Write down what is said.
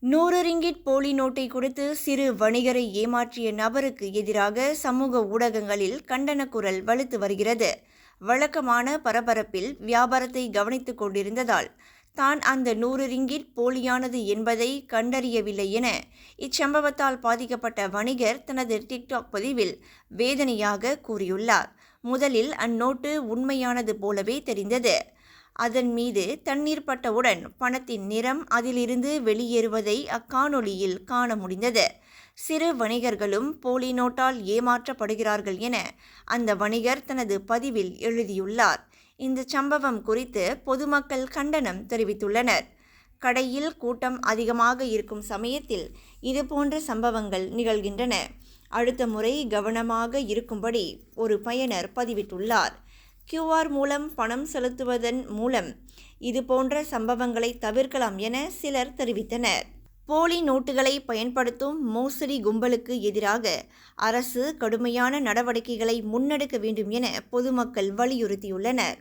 100 ringgit போலி நோட்டை கொடுத்து சிறு வணிகரை ஏமாற்றிய நபருக்கு எதிராக சமூக ஊடகங்களில் கண்டன குரல் வலுத்து வருகிறது. வழக்கமான பரபரப்பில் வியாபாரத்தை கவனித்துக் கொண்டிருந்ததால் தான் அந்த 100 ரிங்கிட் போலியானது என்பதை கண்டறியவில்லை என இச்சம்பவத்தால் பாதிக்கப்பட்ட வணிகர் தனது டிக்டாக் பதிவில் வேதனையாக கூறியுள்ளார். முதலில் அந்நோட்டு உண்மையானது போலவே தெரிந்தது. அதன் மீது தண்ணீர் பட்டவுடன் பணத்தின் நிறம் அதிலிருந்து வெளியேறுவதை அக்காணொளியில் காண முடிந்தது. சிறு வணிகர்களும் போலி நோட்டால் ஏமாற்றப்படுகிறார்கள் என அந்த வணிகர் தனது பதிவில் எழுதியுள்ளார். இந்த சம்பவம் குறித்து பொதுமக்கள் கண்டனம் தெரிவித்துள்ளனர். கடையில் கூட்டம் அதிகமாக இருக்கும் சமயத்தில் இதுபோன்ற சம்பவங்கள் நிகழ்கின்றன. அடுத்த முறை கவனமாக இருக்கும்படி ஒரு பயனர் பதிவிட்டுள்ளார். QR மூலம் பணம் செலுத்துவதன் மூலம் இதுபோன்ற சம்பவங்களை தவிர்க்கலாம் என சிலர் தெரிவித்தனர். போலி நோட்டுகளை பயன்படுத்தும் மோசடி கும்பலுக்கு எதிராக அரசு கடுமையான நடவடிக்கைகளை முன்னெடுக்க வேண்டும் என பொதுமக்கள் வலியுறுத்தியுள்ளனர்.